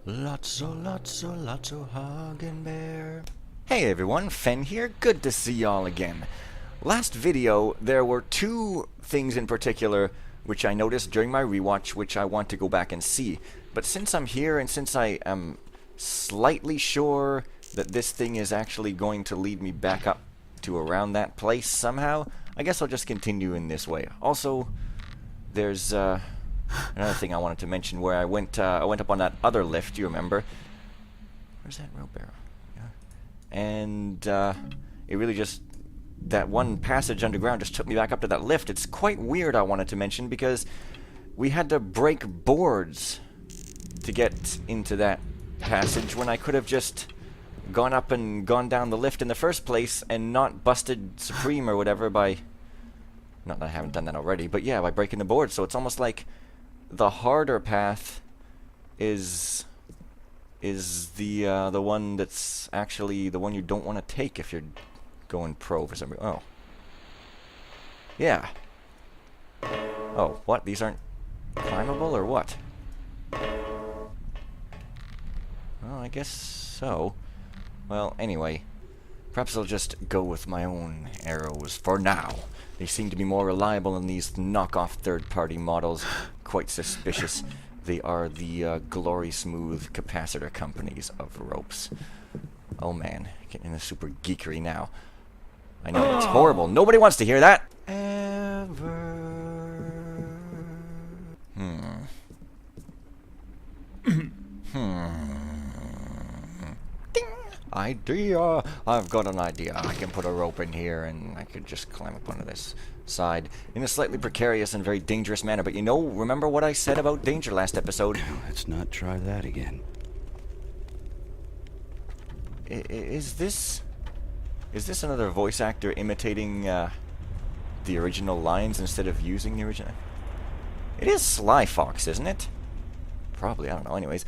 Lotso Hagen Bear. Hey everyone, Fen here. Good to see y'all again. Last video, there were two things in particular which I noticed during my rewatch which I want to go back and see. But since I'm here and since I am slightly sure that this thing is actually going to lead me back up to around that place somehow, I guess I'll just continue in this way. Also, there's another thing I wanted to mention where I went up on that other lift, you remember? Where's that rope arrow? Yeah. And it really just, that one passage underground just took me back up to that lift. It's quite weird, I wanted to mention, because we had to break boards to get into that passage when I could have just gone up and gone down the lift in the first place and not busted Supreme or whatever by, not that I haven't done that already, but yeah, by breaking the board. So it's almost like the harder path is the one that's actually the one you don't want to take if you're going pro for some reason. Oh. Yeah. Oh, what? These aren't climbable or what? Well, I guess so. Well, anyway, perhaps I'll just go with my own arrows for now. They seem to be more reliable than these knockoff third-party models. Quite suspicious. They are the Glory Smooth capacitor companies of ropes. Oh man, getting into super geekery now. I know, it's horrible. Nobody wants to hear that. Ever. Idea! I've got an idea. I can put a rope in here and I could just climb up onto this side in a slightly precarious and very dangerous manner. But you know, remember what I said about danger last episode? Let's not try that again. Is this another voice actor imitating the original lines instead of using the original? It is Sly Fox, isn't it? Probably, I don't know. Anyways,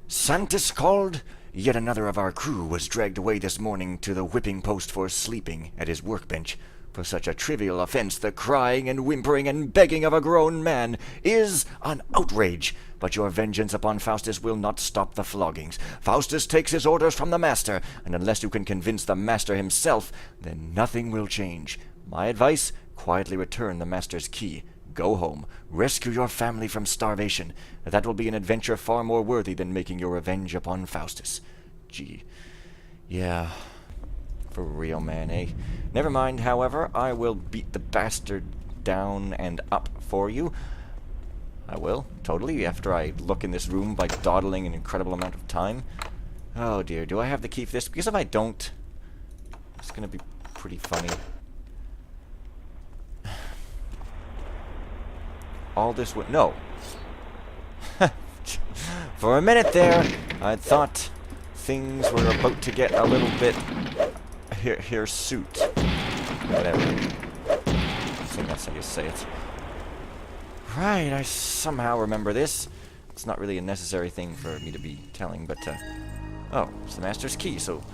Santis called. Yet another of our crew was dragged away this morning to the whipping post for sleeping at his workbench. For such a trivial offense, the crying and whimpering and begging of a grown man is an outrage. But your vengeance upon Faustus will not stop the floggings. Faustus takes his orders from the master, and unless you can convince the master himself, then nothing will change. My advice, quietly return the master's key. Go home. Rescue your family from starvation. That will be an adventure far more worthy than making your revenge upon Faustus. Gee. Yeah. For real, man, eh? Never mind, however. I will beat the bastard down and up for you. I will, totally, after I look in this room by dawdling an incredible amount of time. Oh dear, do I have the key for this? Because if I don't, it's gonna be pretty funny. All this would... No. For a minute there, I thought things were about to get a little bit... hirsute. Whatever. I think that's how you say it. Right, I somehow remember this. It's not really a necessary thing for me to be telling, but, oh, it's the master's key, so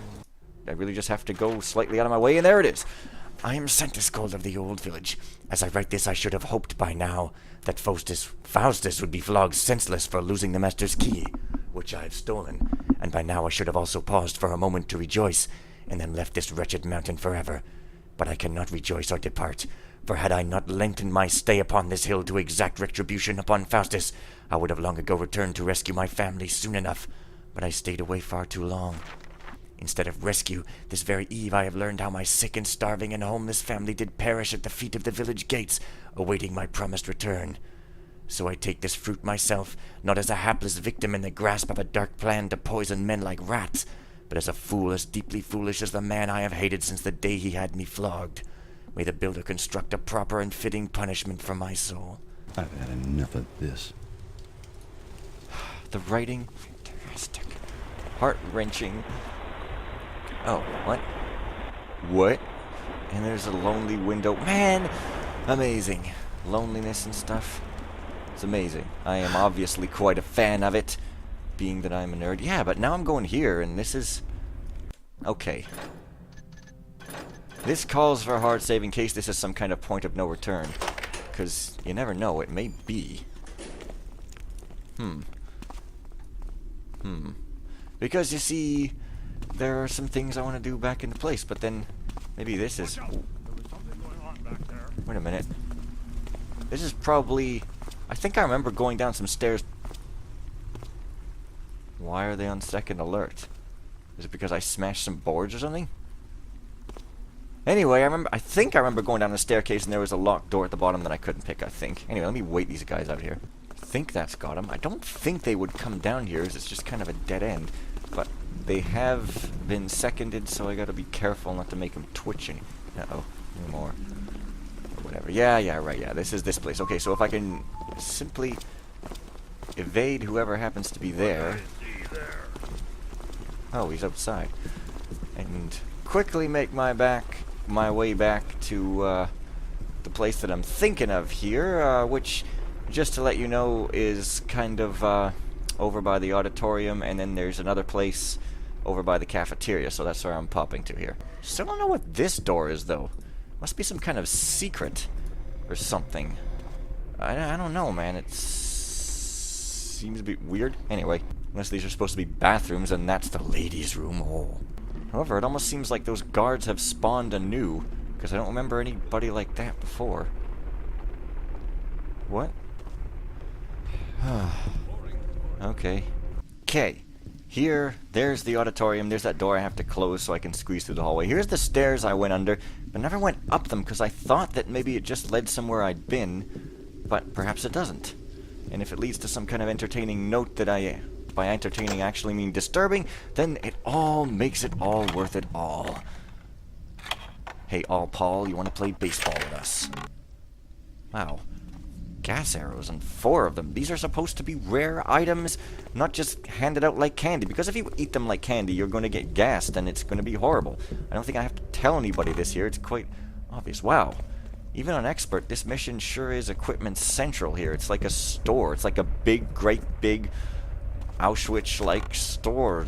I really just have to go slightly out of my way, and there it is. I am Santis Cold of the Old Village. As I write this, I should have hoped by now that Faustus would be flogged senseless for losing the master's key, which I have stolen, and by now I should have also paused for a moment to rejoice, and then left this wretched mountain forever. But I cannot rejoice or depart, for had I not lengthened my stay upon this hill to exact retribution upon Faustus, I would have long ago returned to rescue my family soon enough, but I stayed away far too long. Instead of rescue, this very eve I have learned how my sick and starving and homeless family did perish at the feet of the village gates, awaiting my promised return. So I take this fruit myself, not as a hapless victim in the grasp of a dark plan to poison men like rats, but as a fool as deeply foolish as the man I have hated since the day he had me flogged. May the builder construct a proper and fitting punishment for my soul. I've had enough of this. The writing, fantastic. Heart-wrenching. Oh, what? What? And there's a lonely window. Man! Amazing. Loneliness and stuff. It's amazing. I am obviously quite a fan of it, being that I'm a nerd. Yeah, but now I'm going here, and this is... Okay. This calls for a hard save in case this is some kind of point of no return. Because you never know, it may be. Because you see, there are some things I want to do back into place, but then maybe this is... Wait a minute. This is probably... I think I remember going down some stairs. Why are they on second alert? Is it because I smashed some boards or something? Anyway, I think I remember going down the staircase and there was a locked door at the bottom that I couldn't pick, I think. Anyway, let me wait these guys out here. I think that's got them. I don't think they would come down here, as it's just kind of a dead end. But they have been seconded, so I gotta be careful not to make them twitch any... Uh-oh, no more. Or whatever. Yeah, right, yeah, this is this place. Okay, so if I can simply evade whoever happens to be there... Oh, he's outside. And quickly make my way back to the place that I'm thinking of here, which, just to let you know, is kind of over by the auditorium, and then there's another place over by the cafeteria, so that's where I'm popping to here. Still don't know what this door is, though. Must be some kind of secret or something. I don't know, man. It seems a bit weird. Anyway, unless these are supposed to be bathrooms, and that's the ladies' room. Oh. However, it almost seems like those guards have spawned anew, because I don't remember anybody like that before. What? Okay. Here, there's the auditorium. There's that door I have to close so I can squeeze through the hallway. Here's the stairs I went under, but never went up them because I thought that maybe it just led somewhere I'd been, but perhaps it doesn't. And if it leads to some kind of entertaining note that by entertaining actually mean disturbing, then it all makes it all worth it all. Hey, All Paul, you want to play baseball with us? Wow. Gas arrows, and 4 of them. These are supposed to be rare items, not just handed out like candy. Because if you eat them like candy, you're going to get gassed, and it's going to be horrible. I don't think I have to tell anybody this here. It's quite obvious. Wow. Even on Expert, this mission sure is equipment central here. It's like a store. It's like a big, great big Auschwitz-like store.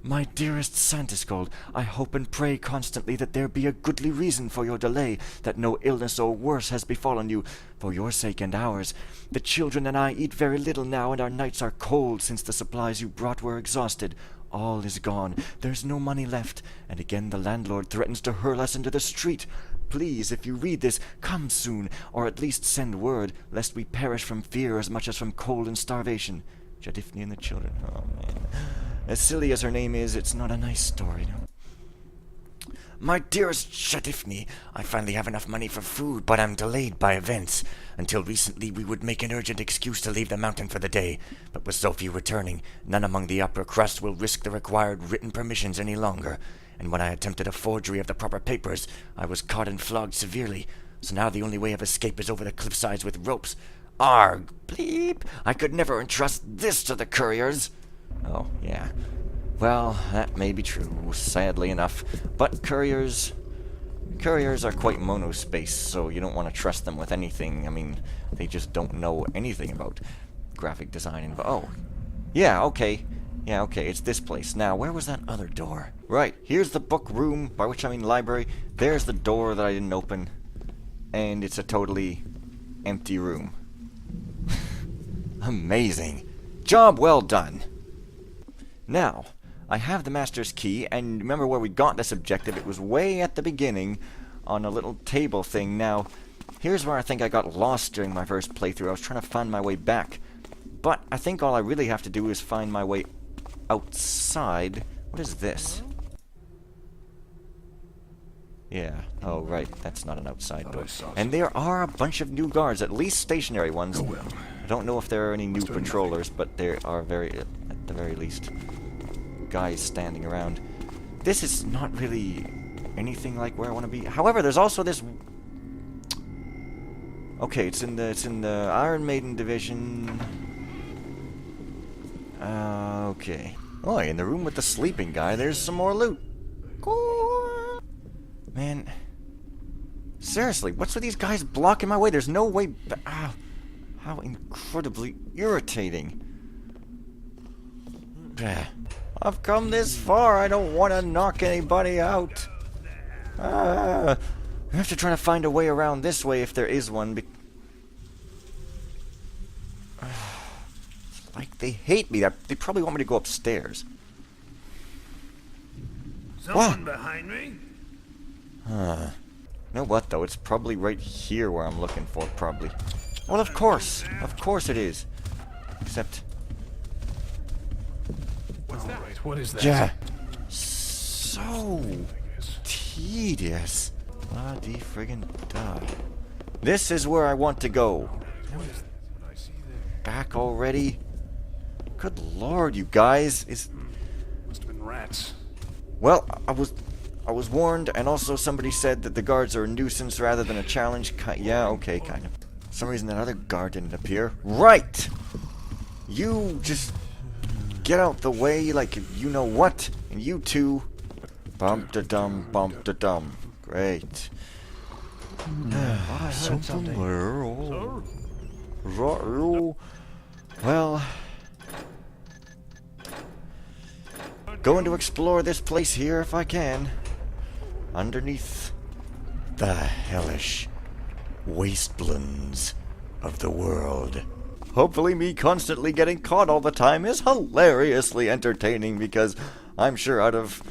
My dearest Santisgold, I hope and pray constantly that there be a goodly reason for your delay, that no illness or worse has befallen you, for your sake and ours. The children and I eat very little now, and our nights are cold since the supplies you brought were exhausted. All is gone. There's no money left, and again the landlord threatens to hurl us into the street. Please, if you read this, come soon, or at least send word, lest we perish from fear as much as from cold and starvation. Jadifni and the children. Oh, man. As silly as her name is, it's not a nice story, no. My dearest Jadifni, I finally have enough money for food, but I'm delayed by events. Until recently, we would make an urgent excuse to leave the mountain for the day. But with Sophie returning, none among the upper crust will risk the required written permissions any longer. And when I attempted a forgery of the proper papers, I was caught and flogged severely. So now the only way of escape is over the cliffsides with ropes. Arg, bleep, I could never entrust this to the couriers. Oh, yeah. Well, that may be true, sadly enough. But couriers are quite monospace, so you don't want to trust them with anything. I mean, they just don't know anything about graphic design. And oh, yeah, okay. Yeah, okay, it's this place. Now, where was that other door? Right, here's the book room, by which I mean library. There's the door that I didn't open. And it's a totally empty room. Amazing. Job well done. Now, I have the master's key, and remember where we got this objective? It was way at the beginning on a little table thing. Now, here's where I think I got lost during my first playthrough. I was trying to find my way back. But I think all I really have to do is find my way outside. What is this? Yeah. Oh, right. That's not an outside door. And there are a bunch of new guards, at least stationary ones. I don't know if there are any new patrollers, but there are at the very least, guys standing around. This is not really anything like where I want to be. However, there's also this... Okay, it's in the Iron Maiden division. Okay. Oh, in the room with the sleeping guy, there's some more loot. Cool. Man. Seriously, what's with these guys blocking my way? There's no way how incredibly irritating. I've come this far. I don't want to knock anybody out. I have to try to find a way around this way if there is one. Like They hate me. They probably want me to go upstairs. Someone behind me? You know what, though? It's probably right here where I'm looking for, probably. Well, of course. Of course it is. Except... What's that? Right, what is that? Yeah. So tedious. La-di-friggin' da. This is where I want to go. What is that? What I see there? Back already? Good lord, you guys. Must have been rats. Well, I was warned, and also somebody said that the guards are a nuisance rather than a challenge. Yeah, okay, kind of. For some reason that other guard didn't appear. Right! You just get out the way like you know what, and you two. Bump-da-dum, bump-da-dum. Great. Something there. Well, going to explore this place here if I can. Underneath the hellish wastelands of the world. Hopefully me constantly getting caught all the time is hilariously entertaining, because I'm sure out of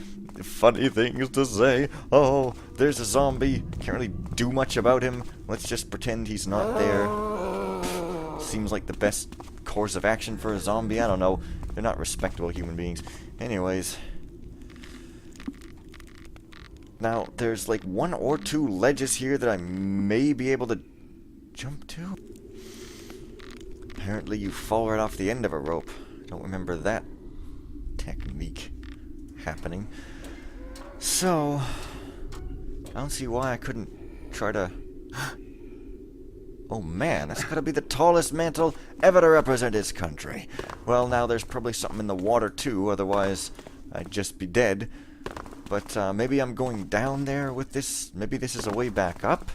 funny things to say, oh, there's a zombie, can't really do much about him, let's just pretend he's not there. Seems like the best course of action for a zombie. I don't know, they're not respectable human beings. Anyways, now there's like 1 or 2 ledges here that I may be able to jump to. Apparently you fall right off the end of a rope. Don't remember that technique happening. So, I don't see why I couldn't try to... Oh man, that's gotta be the tallest mantle ever to represent his country. Well, now there's probably something in the water too, otherwise I'd just be dead. But maybe I'm going down there with this. Maybe this is a way back up.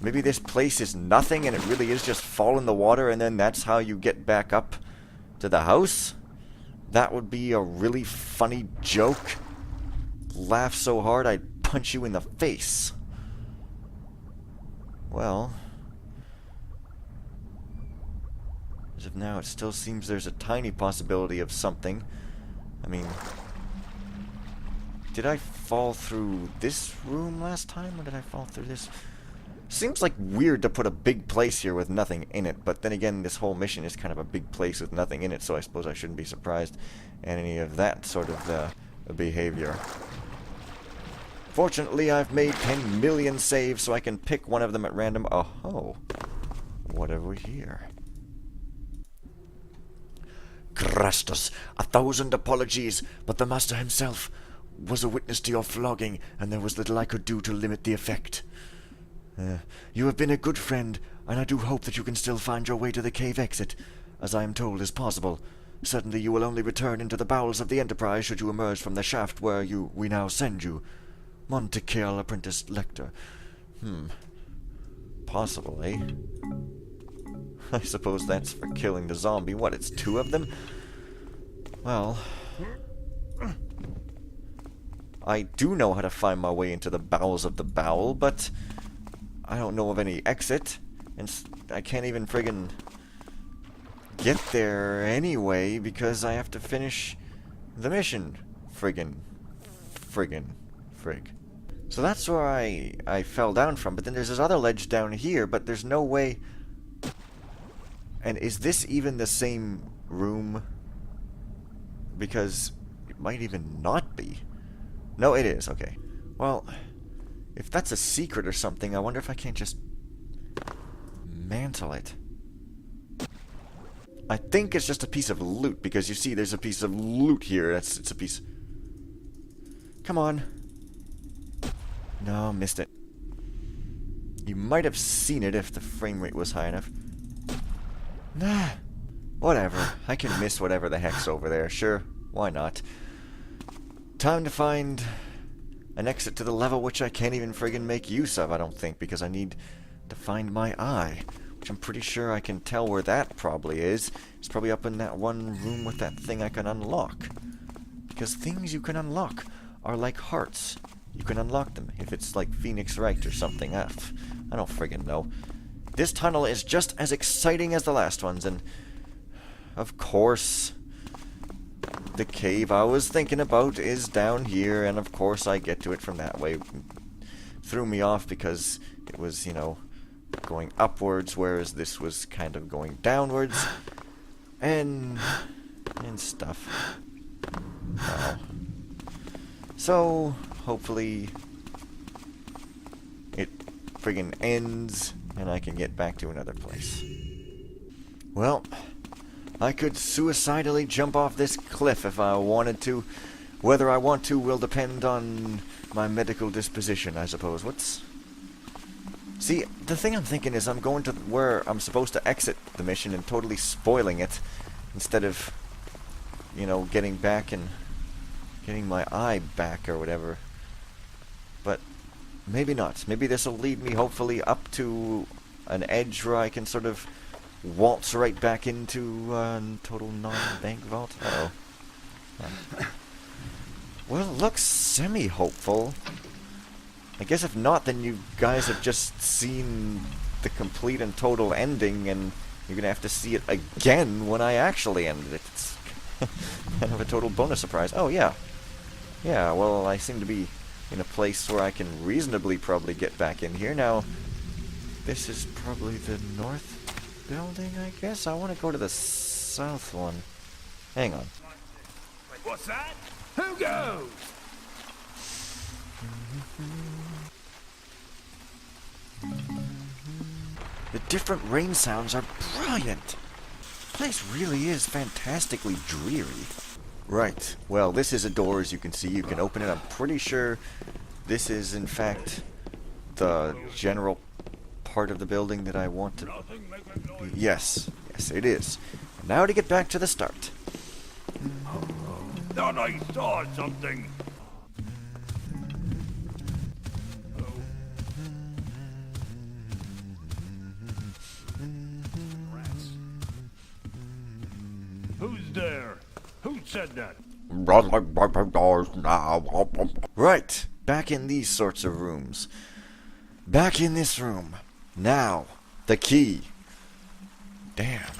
Maybe this place is nothing and it really is just fall in the water, and then that's how you get back up to the house. That would be a really funny joke. Laugh so hard I'd punch you in the face. Well, as of now, it still seems there's a tiny possibility of something. I mean, did I fall through this room last time, or did I fall through this? Seems like weird to put a big place here with nothing in it, but then again, this whole mission is kind of a big place with nothing in it, so I suppose I shouldn't be surprised at any of that sort of behavior. Fortunately, I've made 10 million saves, so I can pick one of them at random. Oh, what have we here? Crastus, 1,000 apologies, but the master himself was a witness to your flogging, and there was little I could do to limit the effect. You have been a good friend, and I do hope that you can still find your way to the cave exit, as I am told is possible. Certainly you will only return into the bowels of the Enterprise should you emerge from the shaft where we now send you. Montecarlo Apprentice Lecter. Possible, eh? I suppose that's for killing the zombie. What, it's 2 of them? Well, I do know how to find my way into the bowels of the bowel, but I don't know of any exit, and I can't even friggin' get there anyway because I have to finish the mission. Frig. So that's where I fell down from, but then there's this other ledge down here, but there's no way... And is this even the same room? Because it might even not be. No, it is. Okay. Well, if that's a secret or something, I wonder if I can't just mantle it. I think it's just a piece of loot, because you see there's a piece of loot here. It's a piece... Come on. No, missed it. You might have seen it if the frame rate was high enough. Nah. Whatever. I can miss whatever the heck's over there. Sure. Why not? Time to find an exit to the level which I can't even friggin' make use of, I don't think, because I need to find my eye, which I'm pretty sure I can tell where that probably is. It's probably up in that one room with that thing I can unlock. Because things you can unlock are like hearts. You can unlock them if it's like Phoenix Wright or something. I don't friggin' know. This tunnel is just as exciting as the last ones, and... of course, the cave I was thinking about is down here, and of course I get to it from that way. Threw me off because it was, you know, going upwards, whereas this was kind of going downwards, and stuff. Wow. So, hopefully, it friggin' ends, and I can get back to another place. Well, I could suicidally jump off this cliff if I wanted to. Whether I want to will depend on my medical disposition, I suppose. See, the thing I'm thinking is I'm going to where I'm supposed to exit the mission and totally spoiling it, instead of, you know, getting back and getting my eye back or whatever. But maybe not. Maybe this will lead me, hopefully, up to an edge where I can sort of waltz right back into total non-bank vault. Uh-oh. Well, it looks semi-hopeful. I guess if not, then you guys have just seen the complete and total ending, and you're gonna have to see it again when I actually end it. It's kind of a total bonus surprise. Oh, yeah. Yeah, well, I seem to be in a place where I can reasonably probably get back in here. Now, this is probably the north building, I guess? I want to go to the south one. Hang on. What's that? Who goes? The different rain sounds are brilliant. The place really is fantastically dreary. Right. Well, this is a door, as you can see. You can open it. I'm pretty sure this is, in fact, the general part of the building that I want to... Yes. Yes, it is. Now to get back to the start. Thought I saw something. Rats. Who's there? Who said that? Right. Back in these sorts of rooms. Back in this room. Now. The key. Damn.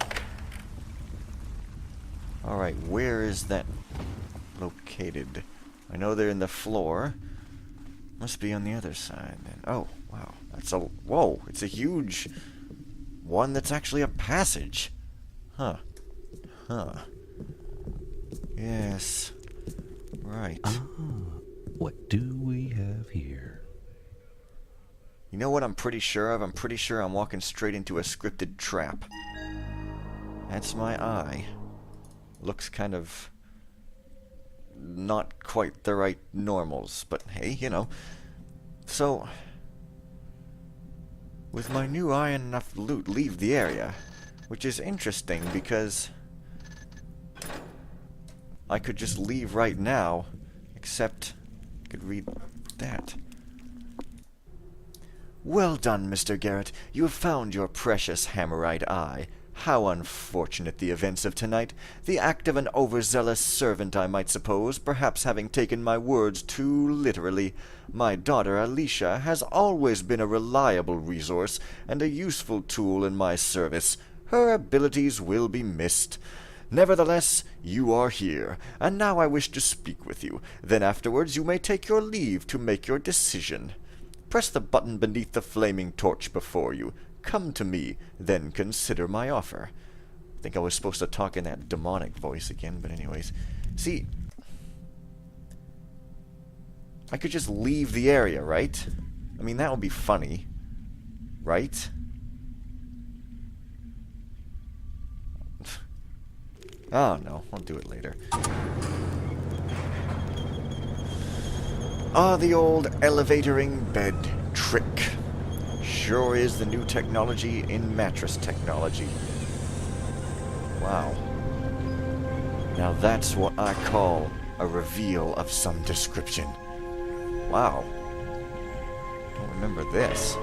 Alright, where is that located? I know they're in the floor. Must be on the other side then. Oh, wow. That's a... Whoa, it's a huge one that's actually a passage. Huh. Huh. Yes. Right. What do we have here? You know what I'm pretty sure of? I'm pretty sure I'm walking straight into a scripted trap. That's my eye. Looks kind of... not quite the right normals, but hey, you know. So... with my new eye and enough loot, leave the area. Which is interesting, because... I could just leave right now, except I could read that. Well done, Mr. Garrett. You have found your precious hammerite eye. How unfortunate the events of tonight. The act of an overzealous servant, I might suppose, perhaps having taken my words too literally. My daughter, Alicia, has always been a reliable resource and a useful tool in my service. Her abilities will be missed. Nevertheless, you are here, and now I wish to speak with you. Then afterwards you may take your leave to make your decision. Press the button beneath the flaming torch before you. Come to me, then consider my offer. I think I was supposed to talk in that demonic voice again, but anyways. See, I could just leave the area, right? I mean, that would be funny. Right? Oh, no. I'll do it later. Ah, the old elevatoring bed trick. Sure is the new technology in mattress technology. Wow. Now that's what I call a reveal of some description. Wow. Don't remember this.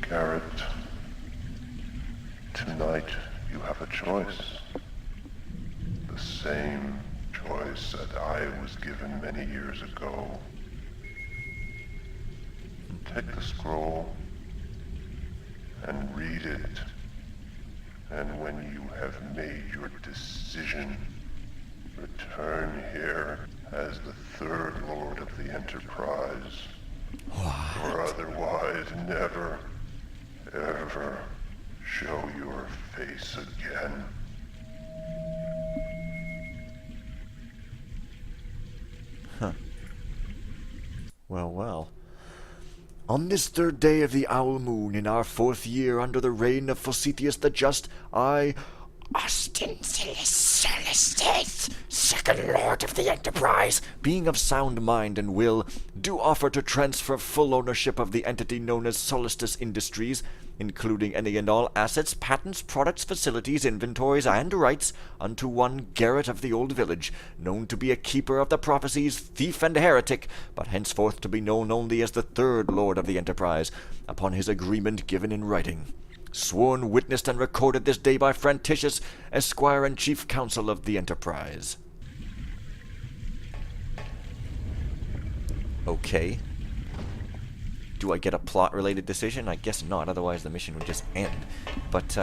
Garrett, tonight you have a choice. The same choice that I was given many years ago. Take the scroll and read it. And when you have made your decision, return here as the third Lord of the Enterprise. Or otherwise never, ever show your face again. Well, well. On this third day of the Owl Moon, in our 4th year under the reign of Forsythius the Just, I, Austin Celestes, second Lord of the Enterprise, being of sound mind and will, do offer to transfer full ownership of the entity known as Solstice Industries, including any and all assets, patents, products, facilities, inventories, and rights, unto one Garrett of the Old Village, known to be a keeper of the prophecies, thief and heretic, but henceforth to be known only as the third Lord of the Enterprise, upon his agreement given in writing. Sworn, witnessed, and recorded this day by Frantitius, Esquire and Chief Counsel of the Enterprise. Okay. Do I get a plot-related decision? I guess not, otherwise the mission would just end. But,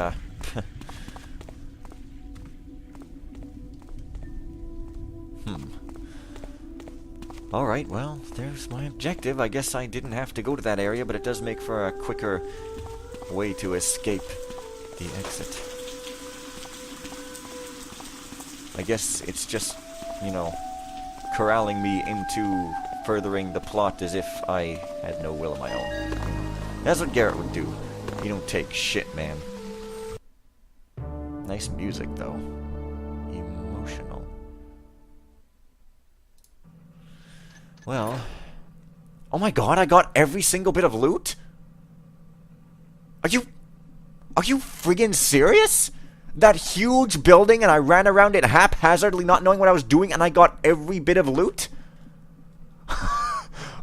Alright, well, there's my objective. I guess I didn't have to go to that area, but it does make for a quicker way to escape the exit. I guess it's just, you know, corralling me into furthering the plot as if I had no will of my own. That's what Garrett would do. You don't take shit, man. Nice music, though. Emotional. Well... Oh my god, I got every single bit of loot? Are you friggin' serious? That huge building and I ran around it haphazardly not knowing what I was doing and I got every bit of loot?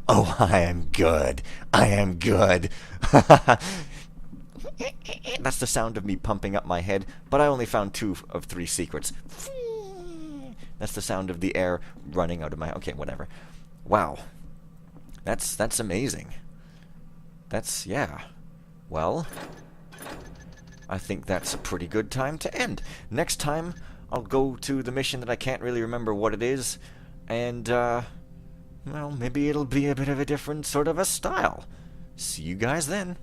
Oh, I am good. I am good. That's the sound of me pumping up my head, but I only found 2 of 3 secrets. That's the sound of the air running out of my... Okay, whatever. Wow. That's amazing. Yeah. Well, I think that's a pretty good time to end. Next time, I'll go to the mission that I can't really remember what it is, and, well, maybe it'll be a bit of a different sort of a style. See you guys then.